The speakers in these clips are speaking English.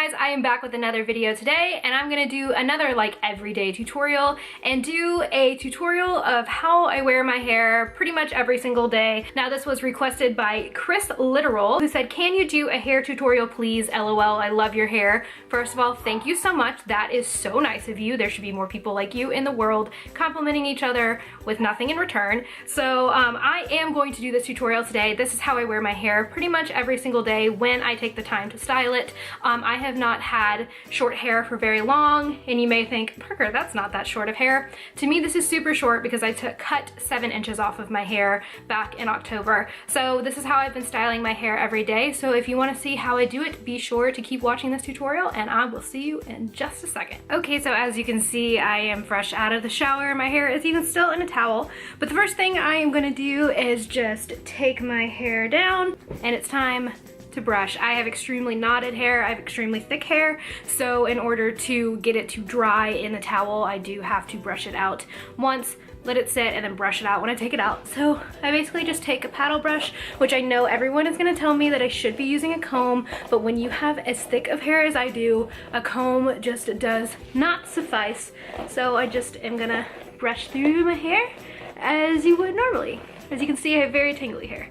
guys, I am back with another video today, and I'm gonna do another like everyday tutorial and do a tutorial of how I wear my hair pretty much every single day. Now this was requested by Chris Literal, who said, can you do a hair tutorial please? LOL, I love your hair. First of all, thank you so much. That is so nice of you. There should be more people like you in the world complimenting each other with nothing in return. So I am going to do this tutorial today. This is how I wear my hair pretty much every single day when I take the time to style it. I have not had short hair for very long, and you may think, Parker, that's not that short of hair. To me, this is super short because I cut 7 inches off of my hair back in October. So this is how I've been styling my hair every day. So if you want to see how I do it, be sure to keep watching this tutorial, and I will see you in just a second. Okay, so as you can see, I am fresh out of the shower. My hair is even still in a towel. But the first thing I am gonna do is just take my hair down, and it's time to brush. I have extremely knotted hair, I have extremely thick hair, so in order to get it to dry in the towel, I do have to brush it out once, let it sit, and then brush it out when I take it out. So I basically just take a paddle brush, which I know everyone is gonna tell me that I should be using a comb, but when you have as thick of hair as I do, a comb just does not suffice. So I just am gonna brush through my hair as you would normally. As you can see, I have very tangly hair.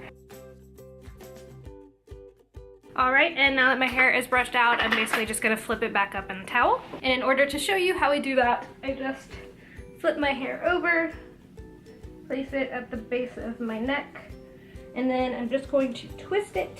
All right, and now that my hair is brushed out, I'm basically just gonna flip it back up in the towel. And in order to show you how I do that, I just flip my hair over, place it at the base of my neck, and then I'm just going to twist it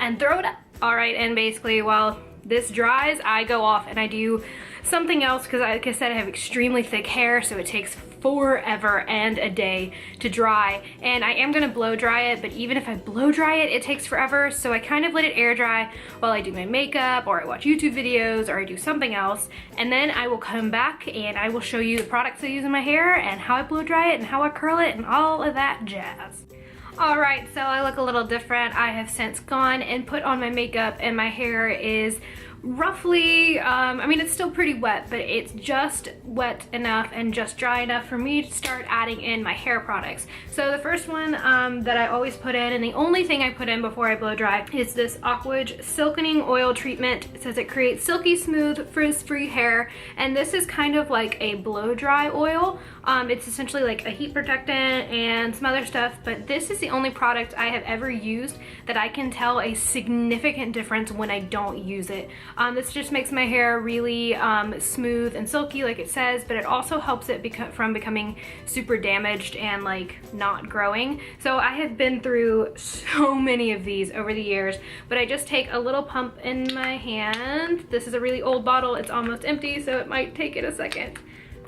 and throw it up. All right, and basically while this dries, I go off and I do something else because like I said, I have extremely thick hair, so it takes forever and a day to dry. And I am gonna blow dry it, but even if I blow dry it, it takes forever. So I kind of let it air dry while I do my makeup, or I watch YouTube videos, or I do something else. And then I will come back and I will show you the products I use in my hair and how I blow dry it and how I curl it and all of that jazz. Alright, so I look a little different. I have since gone and put on my makeup, and my hair is roughly, I mean, it's still pretty wet, but it's just wet enough and just dry enough for me to start adding in my hair products. So the first one that I always put in, and the only thing I put in before I blow dry, is this Aquage Silkening Oil Treatment. It says it creates silky smooth frizz-free hair, and this is kind of like a blow dry oil. It's essentially like a heat protectant and some other stuff, but this is the only product I have ever used that I can tell a significant difference when I don't use it. This just makes my hair really smooth and silky like it says, but it also helps it from becoming super damaged and like not growing. So I have been through so many of these over the years, but I just take a little pump in my hand. This is a really old bottle, it's almost empty, so it might take it a second,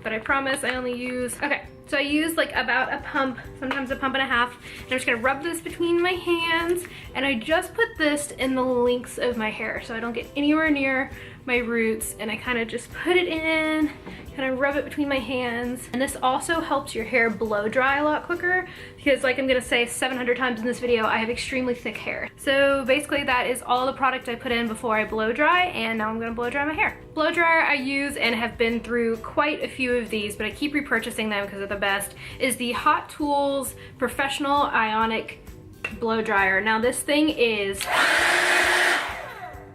but I promise I only use, okay. So I use like about a pump, sometimes a pump and a half, and I'm just gonna rub this between my hands, and I just put this in the links of my hair so I don't get anywhere near my roots, and I kind of just put it in, kind of rub it between my hands. And this also helps your hair blow dry a lot quicker because, like I'm gonna say 700 times in this video, I have extremely thick hair. So basically that is all the product I put in before I blow dry, and now I'm gonna blow dry my hair. Blow dryer I use and have been through quite a few of these, but I keep repurchasing them because they're the best, is the Hot Tools Professional Ionic Blow Dryer. Now this thing is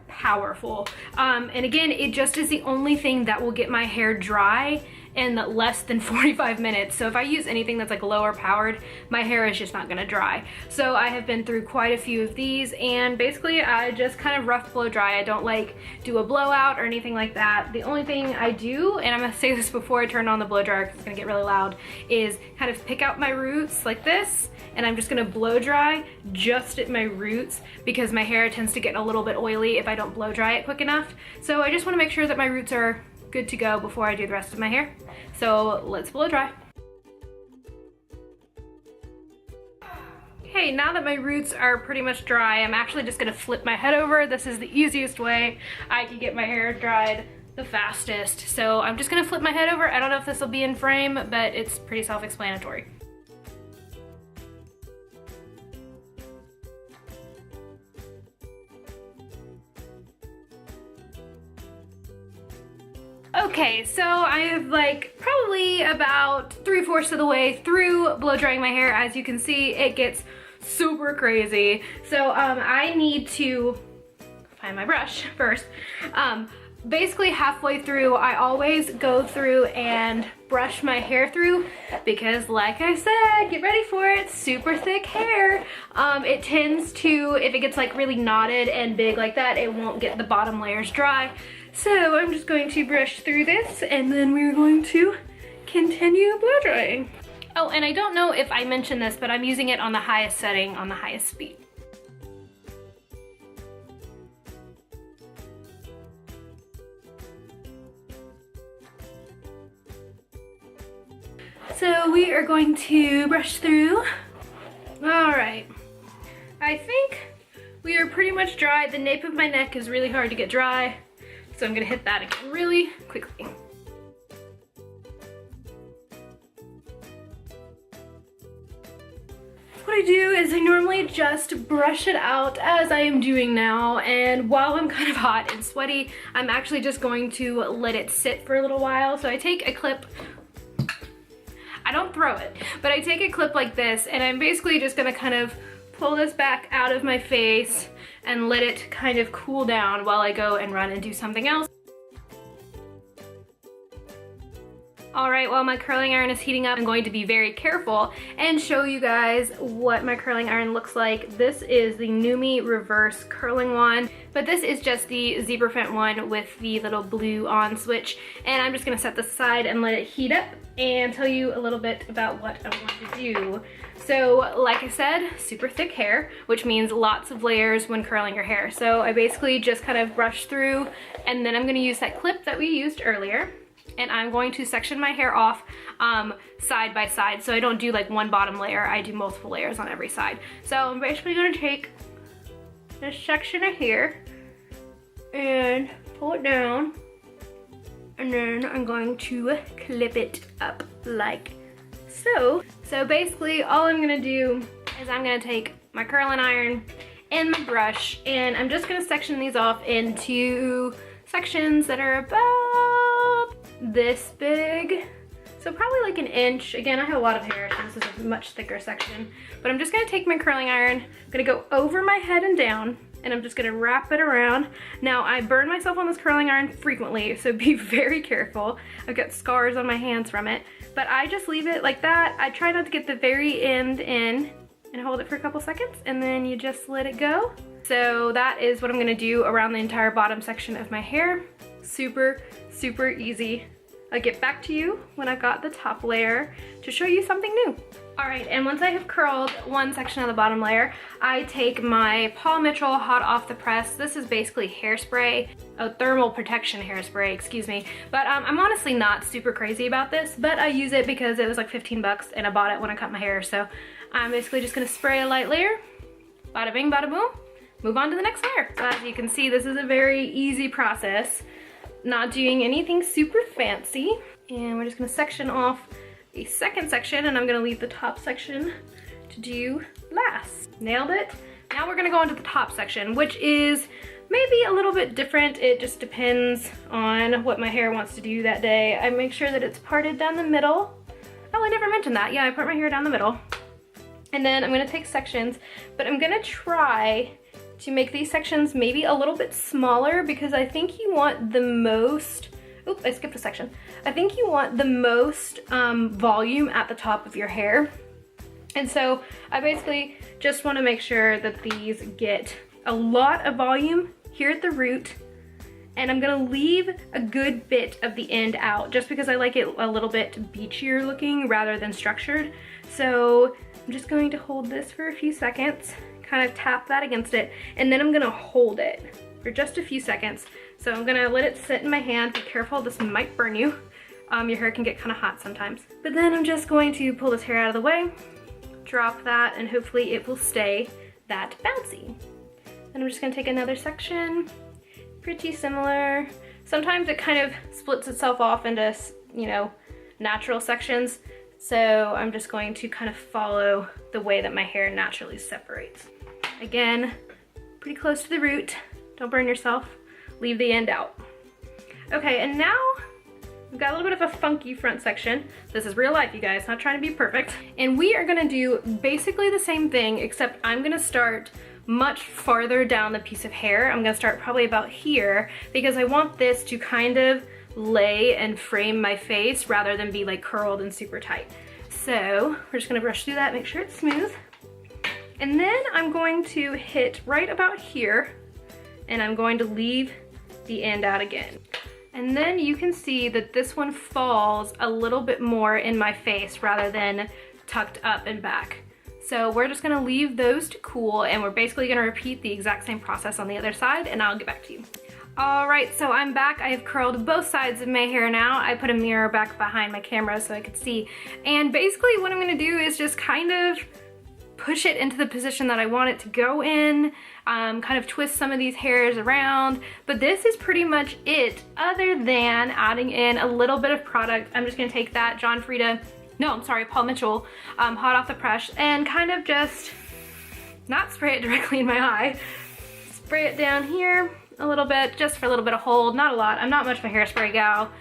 powerful, and again, it just is the only thing that will get my hair dry in less than 45 minutes. So if I use anything that's like lower powered, my hair is just not gonna dry. So I have been through quite a few of these, and basically I just kind of rough blow dry. I don't like do a blowout or anything like that. The only thing I do, and I'm gonna say this before I turn on the blow dryer because it's gonna get really loud, is kind of pick out my roots like this, and I'm just gonna blow dry just at my roots because my hair tends to get a little bit oily if I don't blow dry it quick enough. So I just wanna make sure that my roots are good to go before I do the rest of my hair. So let's blow dry. Okay, now that my roots are pretty much dry, I'm actually just gonna flip my head over. This is the easiest way I can get my hair dried the fastest. So I'm just gonna flip my head over. I don't know if this will be in frame, but it's pretty self-explanatory. Okay, so I have like probably about 3/4 of the way through blow drying my hair. As you can see, it gets super crazy. So I need to find my brush first. Basically halfway through, I always go through and brush my hair through because like I said, get ready for it, super thick hair. It tends to, if it gets like really knotted and big like that, it won't get the bottom layers dry. So I'm just going to brush through this and then we're going to continue blow drying. Oh, and I don't know if I mentioned this, but I'm using it on the highest setting, on the highest speed. So we are going to brush through. All right, I think we are pretty much dry. The nape of my neck is really hard to get dry, so I'm gonna hit that again really quickly. What I do is I normally just brush it out as I am doing now, and while I'm kind of hot and sweaty, I'm actually just going to let it sit for a little while. So I take a clip, I don't throw it, but I take a clip like this and I'm basically just gonna kind of pull this back out of my face and let it kind of cool down while I go and run and do something else. All right, while my curling iron is heating up, I'm going to be very careful and show you guys what my curling iron looks like. This is the Numi reverse curling wand, but this is just the zebra print one with the little blue on switch. And I'm just gonna set this aside and let it heat up and tell you a little bit about what I want to do. So like I said, super thick hair, which means lots of layers when curling your hair. So I basically just kind of brush through, and then I'm gonna use that clip that we used earlier, and I'm going to section my hair off side by side. So I don't do like one bottom layer, I do multiple layers on every side. So I'm basically gonna take this section of hair and pull it down, and then I'm going to clip it up like so. So basically all I'm gonna do is I'm gonna take my curling iron and my brush, and I'm just gonna section these off into sections that are about this big, so probably like an inch. Again, I have a lot of hair, so this is a much thicker section, but I'm just gonna take my curling iron, I'm gonna go over my head and down, and I'm just gonna wrap it around. Now, I burn myself on this curling iron frequently, so be very careful. I've got scars on my hands from it, but I just leave it like that. I try not to get the very end in, and hold it for a couple seconds, and then you just let it go. So that is what I'm gonna do around the entire bottom section of my hair. Super, super easy. I'll get back to you when I've got the top layer to show you something new. All right, and once I have curled one section of the bottom layer, I take my Paul Mitchell hot off the press. This is basically hairspray, a thermal protection hairspray, excuse me. But I'm honestly not super crazy about this, but I use it because it was like 15 bucks and I bought it when I cut my hair. So I'm basically just gonna spray a light layer, bada bing, bada boom, move on to the next layer. So as you can see, this is a very easy process, not doing anything super fancy. And we're just gonna section off a second section, and I'm gonna leave the top section to do last. Nailed it. Now we're gonna go into the top section, which is maybe a little bit different. It just depends on what my hair wants to do that day. I make sure that it's parted down the middle. Oh, I never mentioned that. Yeah, I part my hair down the middle. And then I'm gonna take sections, but I'm gonna try to make these sections maybe a little bit smaller because I think you want the most, oop, I skipped a section. I think you want the most volume at the top of your hair. And so I basically just want to make sure that these get a lot of volume here at the root, and I'm gonna leave a good bit of the end out just because I like it a little bit beachier looking rather than structured. So I'm just going to hold this for a few seconds, kind of tap that against it, and then I'm gonna hold it for just a few seconds. So I'm gonna let it sit in my hand. Be careful, this might burn you. Your hair can get kind of hot sometimes. But then I'm just going to pull this hair out of the way, drop that, and hopefully it will stay that bouncy. And I'm just gonna take another section, pretty similar. Sometimes it kind of splits itself off into, you know, natural sections. So I'm just going to kind of follow the way that my hair naturally separates. Again, pretty close to the root. Don't burn yourself. Leave the end out. Okay, and now we've got a little bit of a funky front section. This is real life, you guys, not trying to be perfect. And we are gonna do basically the same thing, except I'm gonna start much farther down the piece of hair. I'm gonna start probably about here because I want this to kind of lay and frame my face rather than be like curled and super tight. So we're just gonna brush through that, make sure it's smooth. And then I'm going to hit right about here and I'm going to leave the end out again. And then you can see that this one falls a little bit more in my face rather than tucked up and back. So we're just gonna leave those to cool and we're basically gonna repeat the exact same process on the other side and I'll get back to you. All right, so I'm back. I have curled both sides of my hair now. I put a mirror back behind my camera so I could see. And basically what I'm gonna do is just kind of push it into the position that I want it to go in, kind of twist some of these hairs around, but this is pretty much it other than adding in a little bit of product. I'm just gonna take that Paul Mitchell hot off the press and kind of just not spray it directly in my eye, spray it down here a little bit, just for a little bit of hold, not a lot. I'm not much of a hairspray gal,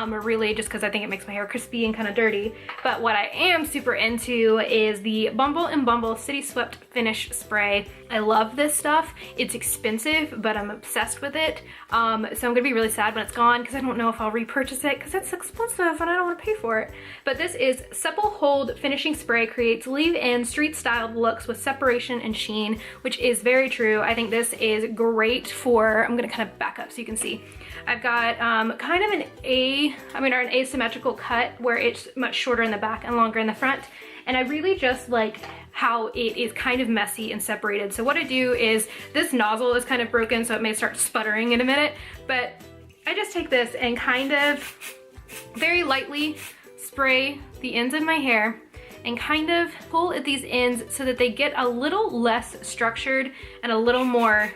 really just because I think it makes my hair crispy and kind of dirty. But what I am super into is the Bumble and Bumble City Swept Finish Spray. I love this stuff. It's expensive, but I'm obsessed with it. So I'm gonna be really sad when it's gone because I don't know if I'll repurchase it because it's expensive and I don't want to pay for it. But this is Supple Hold Finishing Spray, creates leave-in street-styled looks with separation and sheen, which is very true. I think this is great for, I'm gonna kind of back up so you can see. I've got kind of an asymmetrical cut where it's much shorter in the back and longer in the front. And I really just like how it is kind of messy and separated. So what I do is, this nozzle is kind of broken so it may start sputtering in a minute, but I just take this and kind of very lightly spray the ends of my hair and kind of pull at these ends so that they get a little less structured and a little more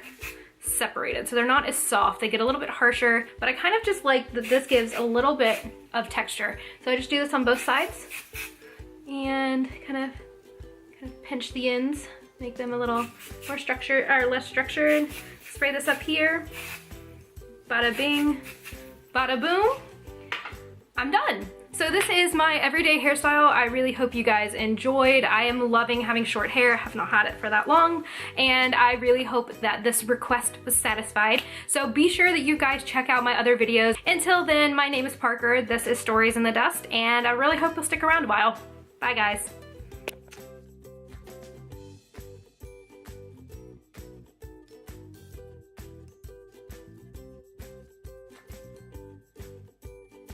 separated. So they're not as soft, they get a little bit harsher, but I kind of just like that this gives a little bit of texture. So I just do this on both sides and kind of pinch the ends, make them a little more structured or less structured. Spray this up here. Bada bing, bada boom. I'm done. So this is my everyday hairstyle. I really hope you guys enjoyed. I am loving having short hair. I have not had it for that long, and I really hope that this request was satisfied. So be sure that you guys check out my other videos. Until then, my name is Parker. This is Stories in the Dust, and I really hope you'll stick around a while. Bye guys.